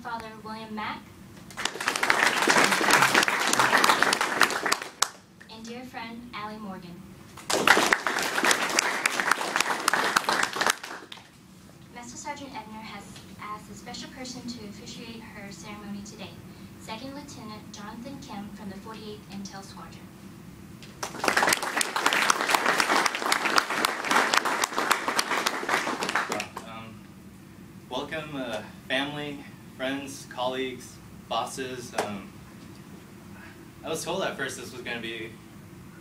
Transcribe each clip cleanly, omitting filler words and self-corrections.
Father William Mack, and dear friend Allie Morgan. Master Sergeant Ebner has asked a special person to officiate her ceremony today, Second Lieutenant Jonathan Kim from the 48th Intel Squadron. Welcome, family, friends, colleagues, bosses. I was told at first this was going to be a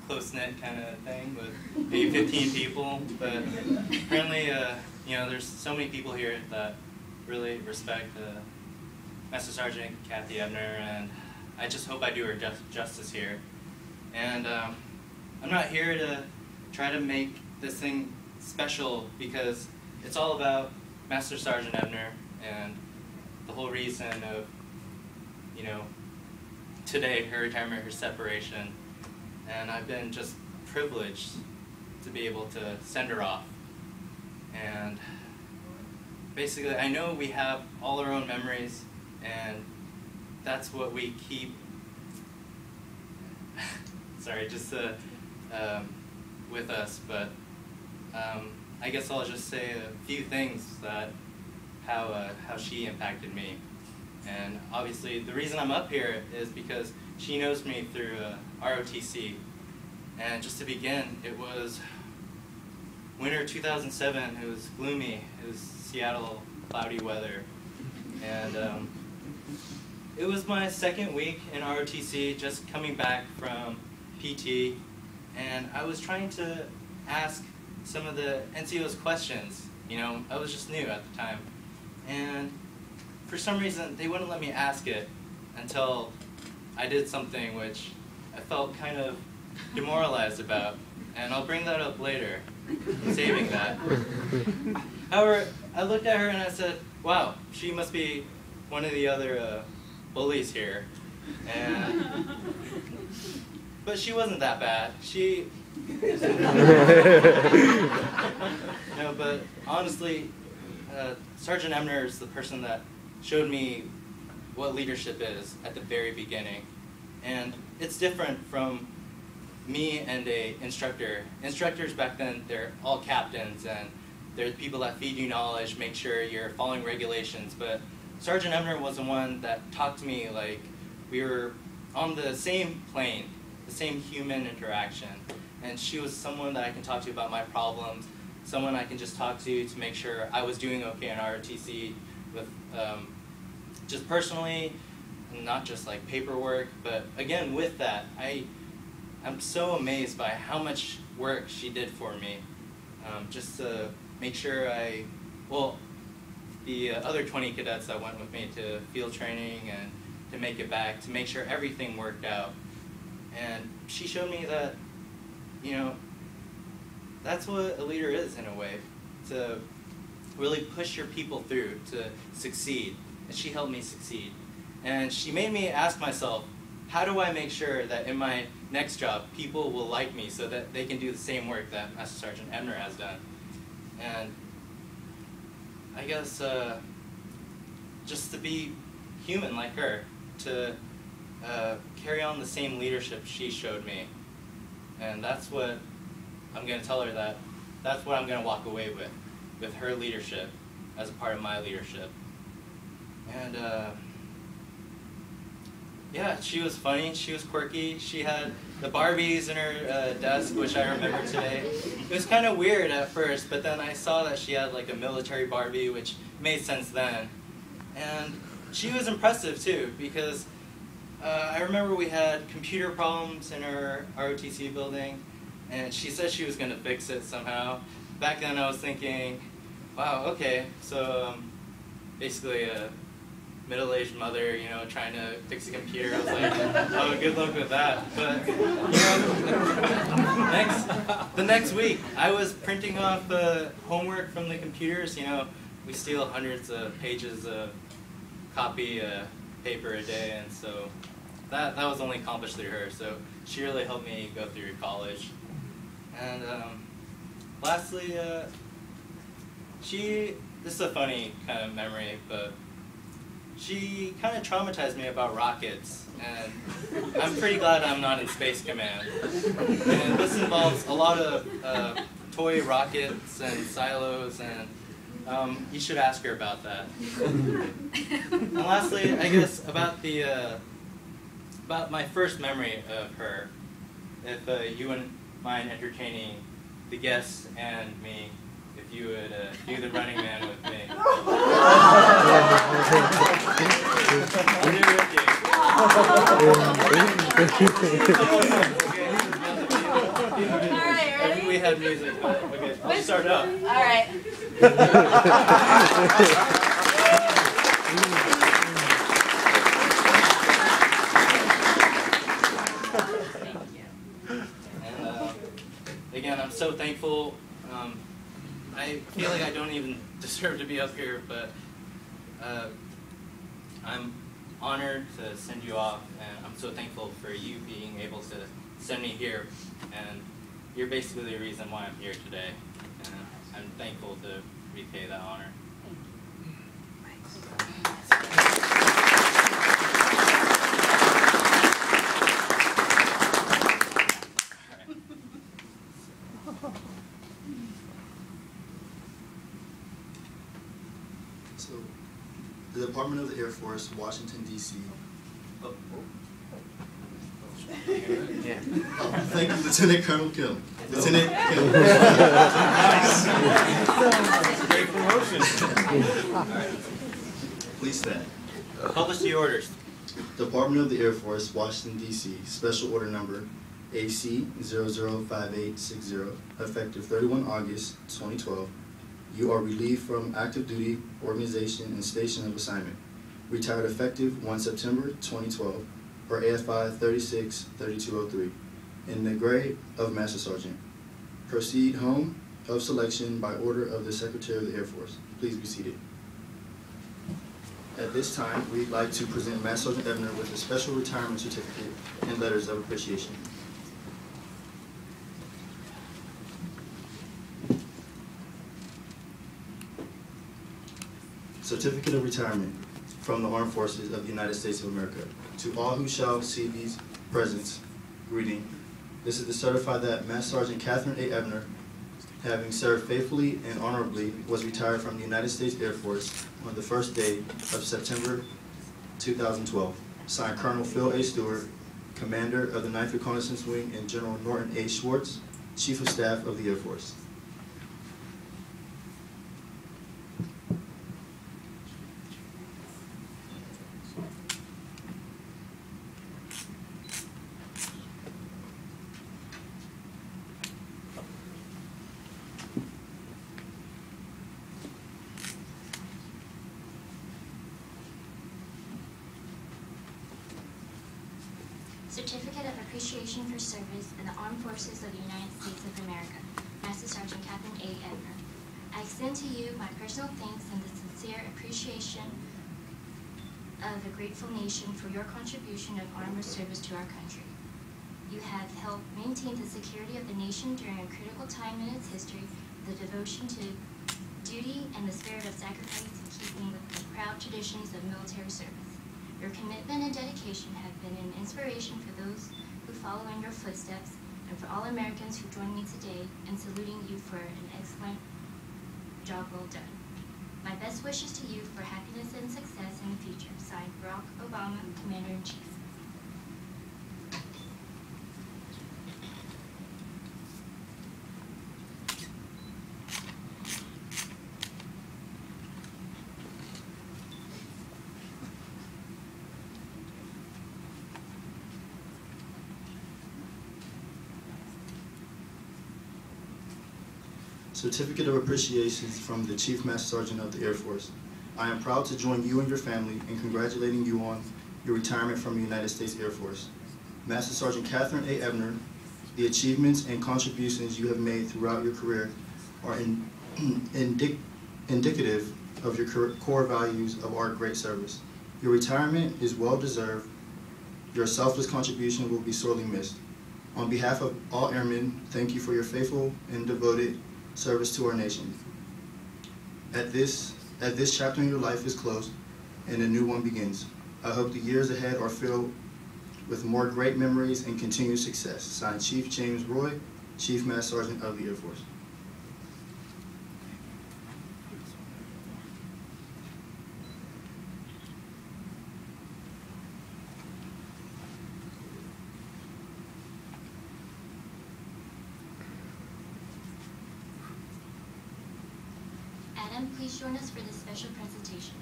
close-knit kind of thing with maybe 15 people, but apparently, there's so many people here that really respect Master Sergeant Kathy Ebner, and I just hope I do her justice here. And I'm not here to try to make this thing special because it's all about Master Sergeant Ebner and the whole reason of, today, her retirement, her separation. And I've been just privileged to be able to send her off. And basically, I know we have all our own memories, and that's what we keep, with us, but I guess I'll just say a few things that how she impacted me. And obviously the reason I'm up here is because she knows me through ROTC. And just to begin, it was winter 2007. It was gloomy. It was Seattle, cloudy weather. And it was my second week in ROTC, just coming back from PT. And I was trying to ask some of the NCO's questions. I was just new at the time. And for some reason, they wouldn't let me ask it until I did something which I felt kind of demoralized about. And I'll bring that up later, saving that. However, I looked at her and I said, wow, she must be one of the other bullies here. But she wasn't that bad. But honestly, Sergeant Ebner is the person that showed me what leadership is at the very beginning. And it's different from me and a instructor. Instructors back then, they're all captains, and they're the people that feed you knowledge, make sure you're following regulations. But Sergeant Ebner was the one that talked to me like we were on the same plane, the same human interaction. And she was someone that I can talk to about my problems, someone I can just talk to make sure I was doing okay in ROTC with just personally, not just like paperwork, but again with that, I'm so amazed by how much work she did for me, just to make sure the other 20 cadets that went with me to field training and to make it back, to make sure everything worked out. And she showed me that, that's what a leader is in a way, to really push your people through, to succeed. And she helped me succeed. And she made me ask myself, how do I make sure that in my next job, people will like me so that they can do the same work that Master Sergeant Ebner has done? And I guess just to be human like her, to carry on the same leadership she showed me. And that's what I'm going to tell her, that's what I'm going to walk away with her leadership as a part of my leadership. And yeah, she was funny, she was quirky, she had the Barbies in her desk, which I remember today. It was kind of weird at first, but then I saw that she had like a military Barbie, which made sense then. And she was impressive too, because I remember we had computer problems in our ROTC building, and she said she was going to fix it somehow. Back then I was thinking, wow, okay, so basically a middle-aged mother, trying to fix a computer. I was like, oh, good luck with that. But, the next week, I was printing off homework from the computers. We steal hundreds of pages of copy paper a day, and so that was only accomplished through her. So she really helped me go through college. And lastly, this is a funny kind of memory, but she kind of traumatized me about rockets, and I'm pretty glad I'm not in Space Command. And this involves a lot of toy rockets and silos, and you should ask her about that. And lastly, I guess about my first memory of her, if you wouldn't mind entertaining the guests and me, if you would do the Running Man with me. I'll do it with you. All right, ready? We had music, but okay, I'll start up. All right. And again, I'm so thankful. I feel like I don't even deserve to be up here, but I'm honored to send you off, and I'm so thankful for you being able to send me here, and you're basically the reason why I'm here today, and I'm thankful to repay that honor. So, the Department of the Air Force, Washington, D.C. Yeah. Thank you, Lieutenant Colonel Kim. Lieutenant Kim. Great promotion. Please stand. Publish the orders. Department of the Air Force, Washington, D.C. Special Order Number AC005860, effective 31 August 2012. You are relieved from active duty, organization, and station of assignment. Retired effective 1 September 2012, or AFI 363203, in the grade of Master Sergeant. Proceed home of selection by order of the Secretary of the Air Force. Please be seated. At this time, we'd like to present Master Sergeant Ebner with a special retirement certificate and letters of appreciation. Certificate of Retirement from the Armed Forces of the United States of America. To all who shall see these presents, greeting. This is to certify that Master Sergeant Catherine A. Ebner, having served faithfully and honorably, was retired from the United States Air Force on the first day of September 2012. Signed Colonel Phil A. Stewart, Commander of the 9th Reconnaissance Wing, and General Norton A. Schwartz, Chief of Staff of the Air Force. Certificate of Appreciation for Service in the Armed Forces of the United States of America, Master Sergeant Catherine A. Ebner. I extend to you my personal thanks and the sincere appreciation of a grateful nation for your contribution of armed service to our country. You have helped maintain the security of the nation during a critical time in its history, the devotion to duty and the spirit of sacrifice in keeping with the proud traditions of military service. Your commitment and dedication have been an inspiration for those who follow in your footsteps and for all Americans who join me today in saluting you for an excellent job well done. My best wishes to you for happiness and success in the future. Signed, Barack Obama, Commander-in-Chief. Certificate of Appreciation from the Chief Master Sergeant of the Air Force. I am proud to join you and your family in congratulating you on your retirement from the United States Air Force. Master Sergeant Catherine A. Ebner, the achievements and contributions you have made throughout your career are indicative of your core values of our great service. Your retirement is well deserved. Your selfless contribution will be sorely missed. On behalf of all airmen, thank you for your faithful and devoted service to our nation. As this chapter in your life is closed, and a new one begins. I hope the years ahead are filled with more great memories and continued success. Signed, Chief James Roy, Chief Master Sergeant of the Air Force. Adam, please join us for this special presentation.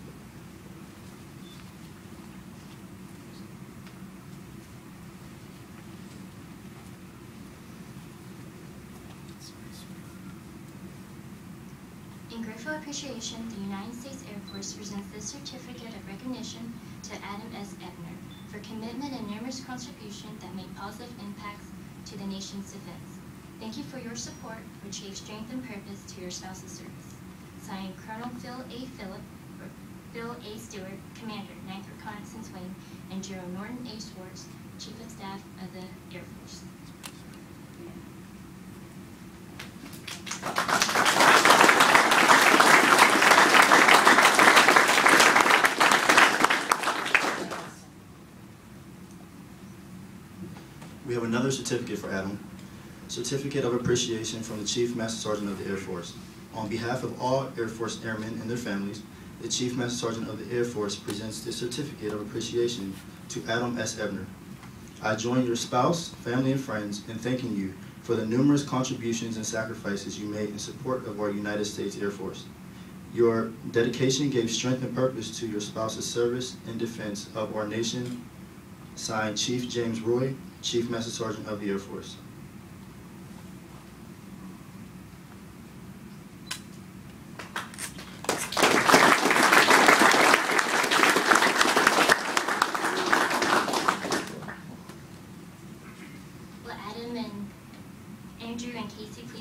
In grateful appreciation, the United States Air Force presents this certificate of recognition to Adam S. Ebner for commitment and numerous contributions that make positive impacts to the nation's defense. Thank you for your support, which gave strength and purpose to your spouse's service. Signed, Colonel Phil A. Stewart, Commander, 9th Reconnaissance Wing, and General Norton A. Schwartz, Chief of Staff of the Air Force. We have another certificate for Adam. Certificate of Appreciation from the Chief Master Sergeant of the Air Force. On behalf of all Air Force airmen and their families, the Chief Master Sergeant of the Air Force presents this certificate of appreciation to Adam S. Ebner. I join your spouse, family, and friends in thanking you for the numerous contributions and sacrifices you made in support of our United States Air Force. Your dedication gave strength and purpose to your spouse's service and defense of our nation. Signed, Chief James Roy, Chief Master Sergeant of the Air Force. Will Adam and Andrew and Casey please